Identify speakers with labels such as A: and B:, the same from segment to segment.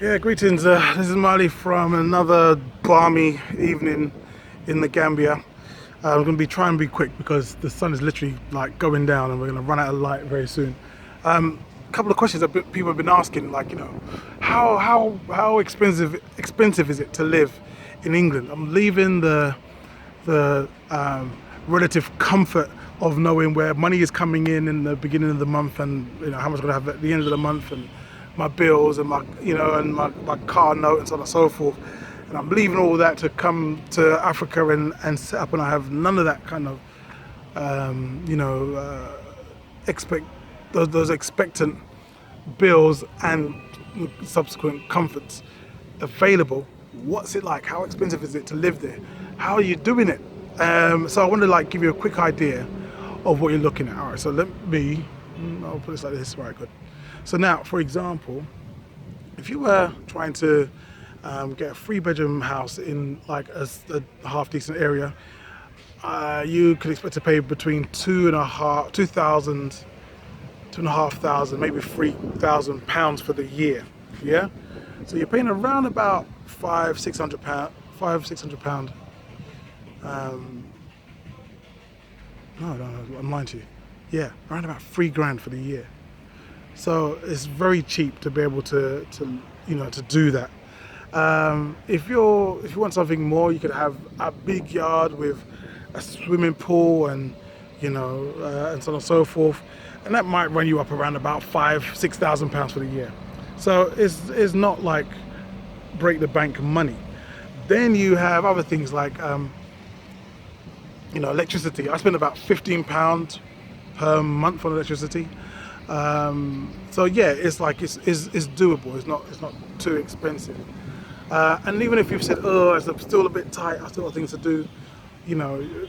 A: Yeah, greetings. This is Mali from another balmy evening in the Gambia. I'm going to be trying to be quick because the sun is literally like going down and we're going to run out of light very soon. A couple of questions that people have been asking, like how expensive is it to live in England? I'm leaving the relative comfort of knowing where money is coming in the beginning of the month, and how much I'm gonna have at the end of the month, and my bills and my car note and so on and so forth. And I'm leaving all that to come to Africa and set up, and I have none of that kind of expect those expectant bills and subsequent comforts available. What's it like? How expensive is it to live there? How are you doing it? So I want to give you a quick idea of what you're looking at. All right, so I'll put this like this. Right, good. So now, for example, if you were trying to get a 3-bedroom house in like a half decent area, you could expect to pay between £2,500, maybe £3,000 for the year. Yeah, so you're paying around about £600. No, I'm lying to you. Yeah, around about £3,000 for the year. So it's very cheap to be able to do that. If you want something more, you could have a big yard with a swimming pool and and so on and so forth, and that might run you up around about £5,000-6,000 for the year. So it's not like break the bank money. Then you have other things like electricity. I spend about £15 per month on electricity. So yeah, it's doable. It's not too expensive. And even if you've said, oh, it's still a bit tight, I still got things to do,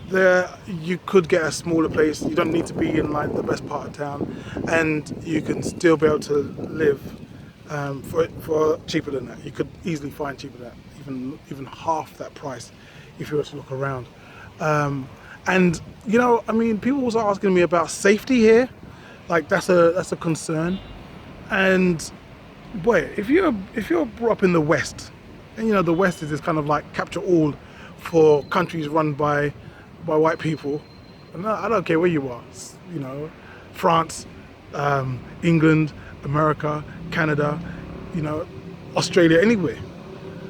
A: there you could get a smaller place. You don't need to be in like the best part of town, and you can still be able to live for cheaper than that. You could easily find cheaper than that, even half that price, if you were to look around. And people was asking me about safety here. Like that's a concern. And boy, if you're brought up in the West, and the West is this kind of like capture all for countries run by white people. And I don't care where you are, France, England, America, Canada, Australia, anywhere.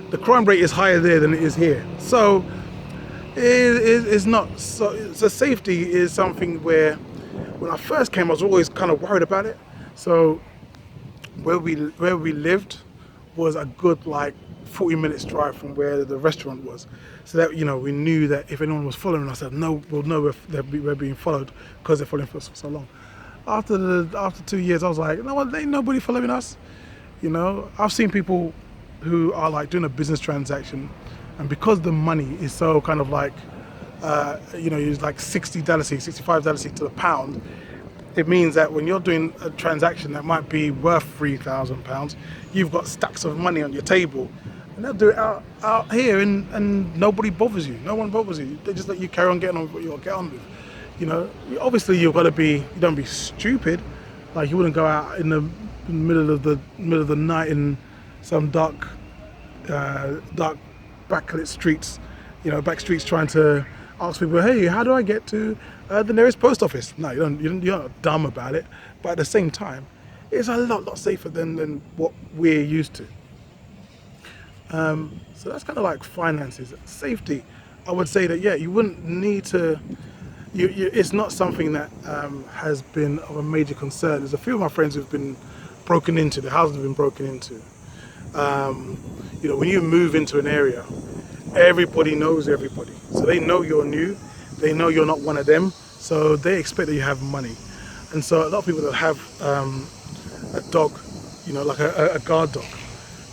A: The crime rate is higher there than it is here. So it's not so safety is something where when I first came I was always kind of worried about it. So where we lived was a good like 40 minutes drive from where the restaurant was, so that we knew that if anyone was following us, we'll know if we're being followed because they're following us for so long. After 2 years I was like, no, there ain't nobody following us. I've seen people who are like doing a business transaction, and because the money is so kind of like it's like $60, $65 to the pound, it means that when you're doing a transaction that might be worth £3,000, you've got stacks of money on your table, and they'll do it out here, and nobody bothers you. No one bothers you. They just let you carry on getting on with what you get on with. Obviously you don't be stupid. Like you wouldn't go out in the middle of the night in some dark backlit streets, back streets, trying to ask people, hey, how do I get to the nearest post office? No, you're not dumb about it, but at the same time, it's a lot safer than what we're used to. So that's kind of like finances. Safety, I would say that, yeah, you wouldn't need to, it's not something that has been of a major concern. There's a few of my friends who've been broken into, the houses have been broken into. When you move into an area, everybody knows everybody. So they know you're new, they know you're not one of them, so they expect that you have money. And so a lot of people that have a dog, like a guard dog.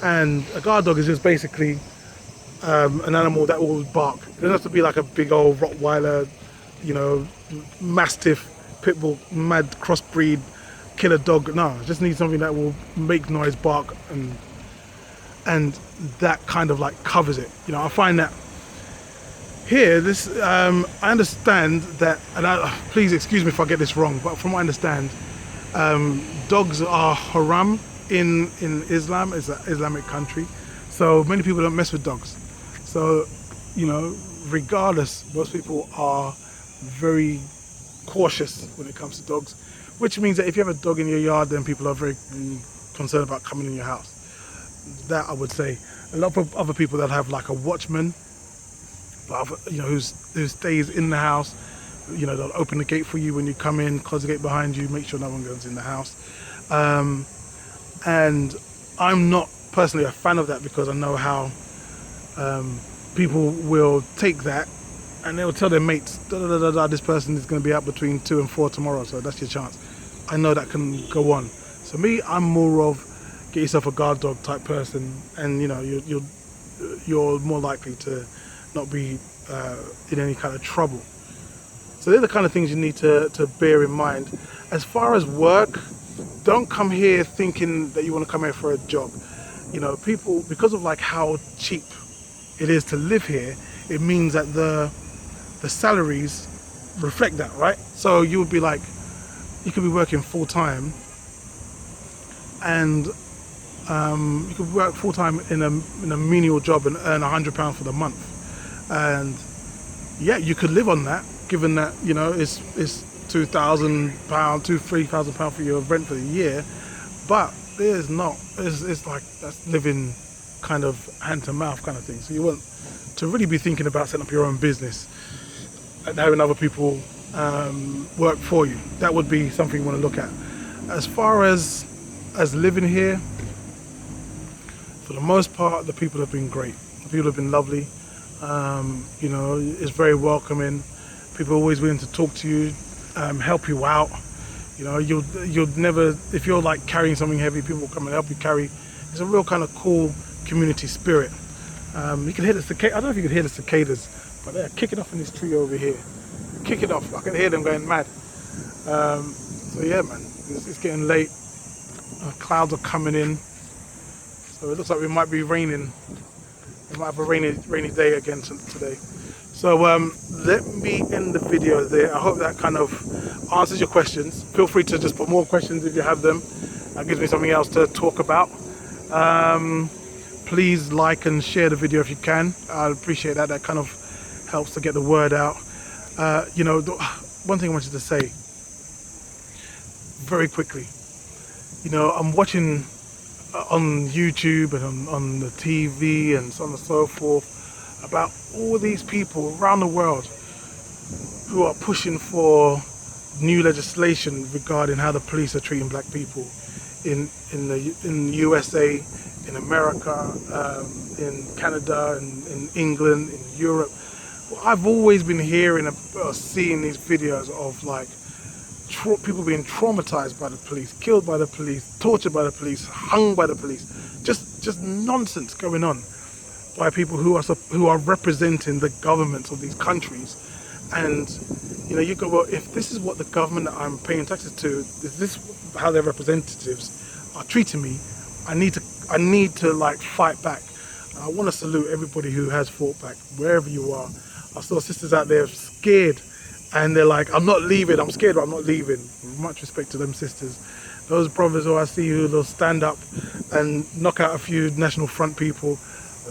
A: And a guard dog is just basically an animal that will bark. It doesn't have to be like a big old Rottweiler, Mastiff, Pitbull, mad crossbreed, killer dog. No, it just needs something that will make noise, bark, and that kind of like covers it. I find that here, I understand that, and please excuse me if I get this wrong, but from what I understand, dogs are haram in Islam, it's an Islamic country, so many people don't mess with dogs. So, you know, regardless, most people are very cautious when it comes to dogs, which means that if you have a dog in your yard, then people are very concerned about coming in your house. That I would say. A lot of other people that have like a watchman, you know, who stays in the house. You know, they'll open the gate for you when you come in, close the gate behind you, make sure no one goes in the house. And I'm not personally a fan of that, because I know how people will take that and they'll tell their mates, this person is going to be out between 2 and 4 tomorrow, so that's your chance. I know that can go on. So me, I'm more of get yourself a guard dog type person, and you know, you're more likely to not be in any kind of trouble. So they're the kind of things you need to bear in mind. As far as work, don't come here thinking that you want to come here for a job. You know, people, because of like how cheap it is to live here, it means that the salaries reflect that, right? So you would be like, you could be working full time, and you could work full time in a menial job and earn £100 for the month, and yeah, you could live on that, given that, you know, it's £2,000, £3,000 for your rent for the year. But there's not, it's like, that's living kind of hand to mouth kind of thing. So you want to really be thinking about setting up your own business and having other people work for you. That would be something you want to look at. As far as living here, for the most part, the people have been great. The people have been lovely. You know, it's very welcoming. People are always willing to talk to you, help you out. You know, you'll never, if you're like carrying something heavy, people will come and help you carry. It's a real kind of cool community spirit. You can hear the cicadas. I don't know if you can hear the cicadas, but they're kicking off in this tree over here. Kicking off. I can hear them going mad. So yeah, man, it's getting late. Clouds are coming in. So it looks like we might be raining. We might have a rainy day again today. So let me end the video there. I hope that kind of answers your questions. Feel free to just put more questions if you have them. That gives me something else to talk about. Please like and share the video if you can. I'd appreciate that. That kind of helps to get the word out. You know, one thing I wanted to say very quickly. You know, I'm watching on YouTube and on the TV and so on and so forth about all these people around the world who are pushing for new legislation regarding how the police are treating black people in the USA, in America, in Canada, in England, in Europe. Well, I've always been hearing or seeing these videos of like people being traumatized by the police, killed by the police, tortured by the police, hung by the police. Just nonsense going on by people who are representing the governments of these countries. And you know, you go, well, if this is what the government that I'm paying taxes to, is this how their representatives are treating me, I need to like fight back. And I want to salute everybody who has fought back, wherever you are. I saw sisters out there scared, and they're like, I'm not leaving, I'm scared, but I'm not leaving. Much respect to them sisters. Those brothers who I see who will stand up and knock out a few National Front people,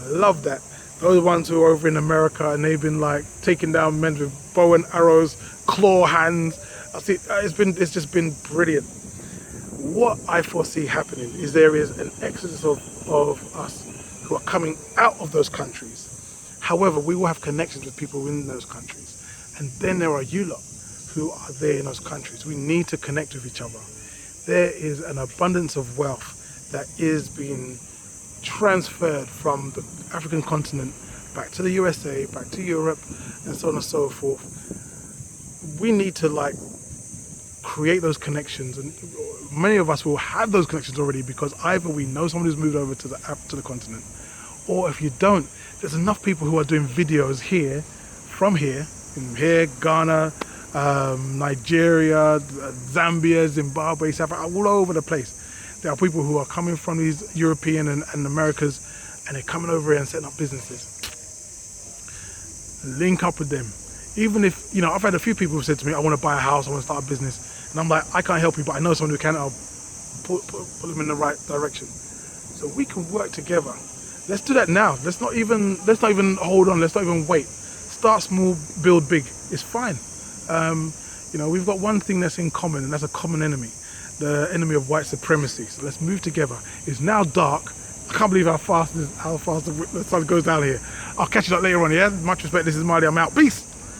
A: love that. Those ones who are over in America and they've been like taking down men with bow and arrows, claw hands. I see, it's just been brilliant. What I foresee happening is there is an exodus of us who are coming out of those countries. However, we will have connections with people in those countries. And then there are you lot who are there in those countries. We need to connect with each other. There is an abundance of wealth that is being transferred from the African continent back to the USA, back to Europe, and so on and so forth. We need to like create those connections, and many of us will have those connections already because either we know someone who's moved over to the continent, or if you don't, there's enough people who are doing videos here, from here, in here, Ghana, Nigeria, Zambia, Zimbabwe, South Africa, all over the place. There are people who are coming from these European and Americas, and they're coming over here and setting up businesses. Link up with them. Even if, you know, I've had a few people who said to me, I want to buy a house, I want to start a business. And I'm like, I can't help you, but I know someone who can. put them in the right direction. So we can work together. Let's do that now. Let's not even hold on. Let's not even wait. Start small, build big. It's fine. You know, we've got one thing that's in common, and that's a common enemy, the enemy of white supremacy. So let's move together. It's now dark. I can't believe how fast the sun goes down here. I'll catch you up later on. Yeah. Much respect. This is Marley. I'm out. Peace.